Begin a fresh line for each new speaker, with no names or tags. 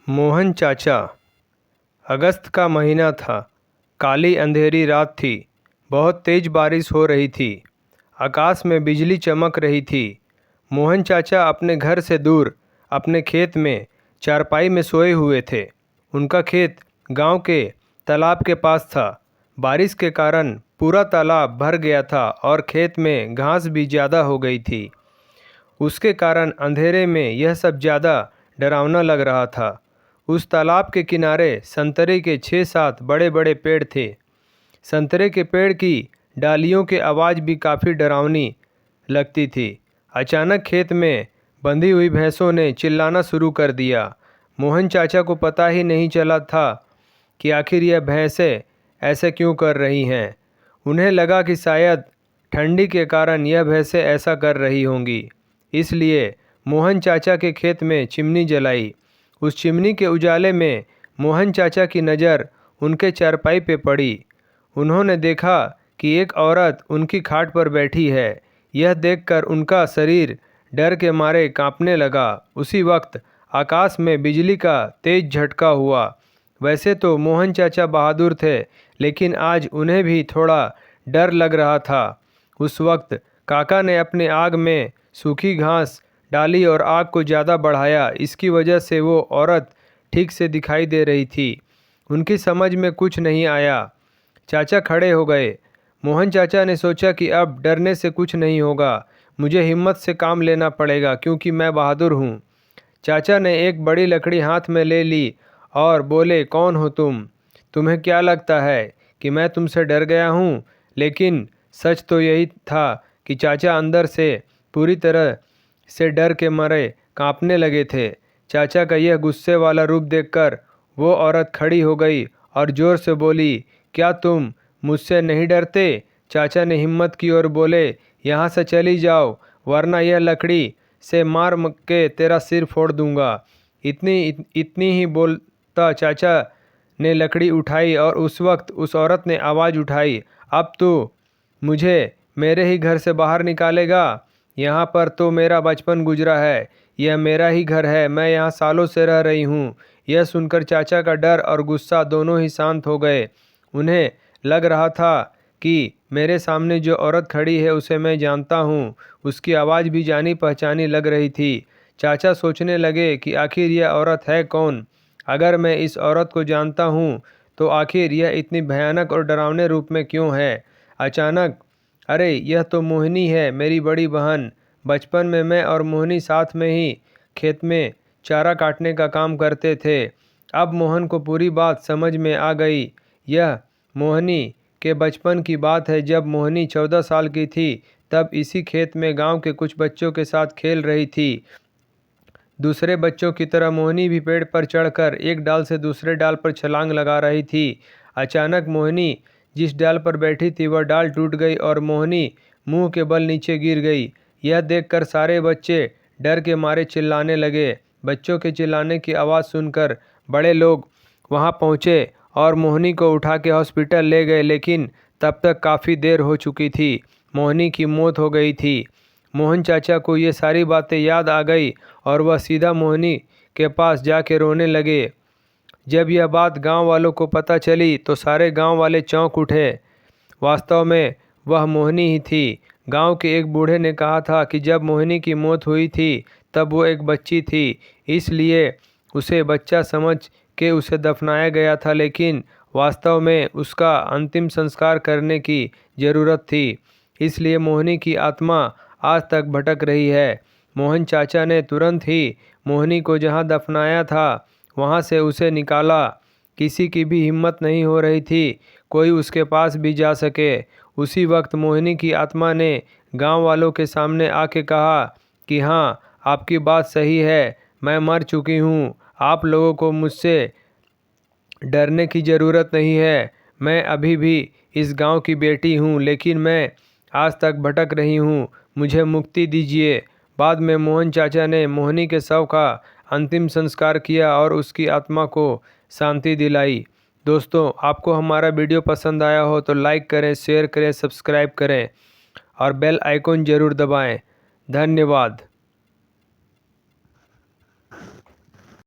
मोहन चाचा। अगस्त का महीना था। काली अंधेरी रात थी। बहुत तेज बारिश हो रही थी। आकाश में बिजली चमक रही थी। मोहन चाचा अपने घर से दूर अपने खेत में चारपाई में सोए हुए थे। उनका खेत गांव के तालाब के पास था। बारिश के कारण पूरा तालाब भर गया था और खेत में घास भी ज़्यादा हो गई थी। उसके कारण अंधेरे में यह सब ज़्यादा डरावना लग रहा था। उस तालाब के किनारे संतरे के 6-7 बड़े बड़े पेड़ थे। संतरे के पेड़ की डालियों की आवाज़ भी काफ़ी डरावनी लगती थी। अचानक खेत में बंधी हुई भैंसों ने चिल्लाना शुरू कर दिया। मोहन चाचा को पता ही नहीं चला था कि आखिर यह भैंसें ऐसे क्यों कर रही हैं। उन्हें लगा कि शायद ठंडी के कारण यह भैंसें ऐसा कर रही होंगी। इसलिए मोहन चाचा के खेत में चिमनी जलाई। उस चिमनी के उजाले में मोहन चाचा की नज़र उनके चारपाई पे पड़ी। उन्होंने देखा कि एक औरत उनकी खाट पर बैठी है। यह देखकर उनका शरीर डर के मारे कांपने लगा। उसी वक्त आकाश में बिजली का तेज झटका हुआ। वैसे तो मोहन चाचा बहादुर थे, लेकिन आज उन्हें भी थोड़ा डर लग रहा था। उस वक्त काका ने अपने आग में सूखी घास डाली और आग को ज़्यादा बढ़ाया। इसकी वजह से वो औरत ठीक से दिखाई दे रही थी। उनकी समझ में कुछ नहीं आया। चाचा खड़े हो गए। मोहन चाचा ने सोचा कि अब डरने से कुछ नहीं होगा, मुझे हिम्मत से काम लेना पड़ेगा क्योंकि मैं बहादुर हूँ। चाचा ने एक बड़ी लकड़ी हाथ में ले ली और बोले, कौन हो तुम? तुम्हें क्या लगता है कि मैं तुमसे डर गया हूँ? लेकिन सच तो यही था कि चाचा अंदर से पूरी तरह से डर के मारे कांपने लगे थे। चाचा का यह गुस्से वाला रूप देखकर वो औरत खड़ी हो गई और ज़ोर से बोली, क्या तुम मुझसे नहीं डरते? चाचा ने हिम्मत की और बोले, यहाँ से चली जाओ वरना यह लकड़ी से मार के तेरा सिर फोड़ दूंगा। इतनी ही बोलता चाचा ने लकड़ी उठाई और उस वक्त उस औरत ने आवाज़ उठाई, अब तो मुझे मेरे ही घर से बाहर निकालेगा? यहाँ पर तो मेरा बचपन गुजरा है, यह मेरा ही घर है, मैं यहाँ सालों से रह रही हूँ। यह सुनकर चाचा का डर और गुस्सा दोनों ही शांत हो गए। उन्हें लग रहा था कि मेरे सामने जो औरत खड़ी है उसे मैं जानता हूँ। उसकी आवाज़ भी जानी पहचानी लग रही थी। चाचा सोचने लगे कि आखिर यह औरत है कौन? अगर मैं इस औरत को जानता हूँ तो आखिर यह इतनी भयानक और डरावने रूप में क्यों है? अचानक, अरे यह तो मोहिनी है, मेरी बड़ी बहन। बचपन में मैं और मोहिनी साथ में ही खेत में चारा काटने का काम करते थे। अब मोहन को पूरी बात समझ में आ गई। यह मोहिनी के बचपन की बात है। जब मोहिनी 14 साल की थी तब इसी खेत में गांव के कुछ बच्चों के साथ खेल रही थी। दूसरे बच्चों की तरह मोहिनी भी पेड़ पर चढ़कर एक डाल से दूसरे डाल पर छलांग लगा रही थी। अचानक मोहिनी जिस डाल पर बैठी थी वह डाल टूट गई और मोहिनी मुंह के बल नीचे गिर गई। यह देखकर सारे बच्चे डर के मारे चिल्लाने लगे। बच्चों के चिल्लाने की आवाज़ सुनकर बड़े लोग वहां पहुंचे और मोहिनी को उठा के हॉस्पिटल ले गए, लेकिन तब तक काफ़ी देर हो चुकी थी। मोहिनी की मौत हो गई थी। मोहन चाचा को ये सारी बातें याद आ गई और वह सीधा मोहिनी के पास जाके रोने लगे। जब यह बात गांव वालों को पता चली तो सारे गांव वाले चौंक उठे। वास्तव में वह मोहिनी ही थी। गांव के एक बूढ़े ने कहा था कि जब मोहिनी की मौत हुई थी तब वो एक बच्ची थी, इसलिए उसे बच्चा समझ के उसे दफनाया गया था, लेकिन वास्तव में उसका अंतिम संस्कार करने की ज़रूरत थी। इसलिए मोहिनी की आत्मा आज तक भटक रही है। मोहन चाचा ने तुरंत ही मोहिनी को जहाँ दफनाया था वहाँ से उसे निकाला। किसी की भी हिम्मत नहीं हो रही थी कोई उसके पास भी जा सके। उसी वक्त मोहिनी की आत्मा ने गांव वालों के सामने आके कहा कि हाँ, आपकी बात सही है, मैं मर चुकी हूँ। आप लोगों को मुझसे डरने की ज़रूरत नहीं है। मैं अभी भी इस गांव की बेटी हूँ, लेकिन मैं आज तक भटक रही हूँ, मुझे मुक्ति दीजिए। बाद में मोहन चाचा ने मोहिनी के शव का अंतिम संस्कार किया और उसकी आत्मा को शांति दिलाई। दोस्तों, आपको हमारा वीडियो पसंद आया हो तो लाइक करें, शेयर करें, सब्सक्राइब करें और बेल आइकॉन ज़रूर दबाएं। धन्यवाद।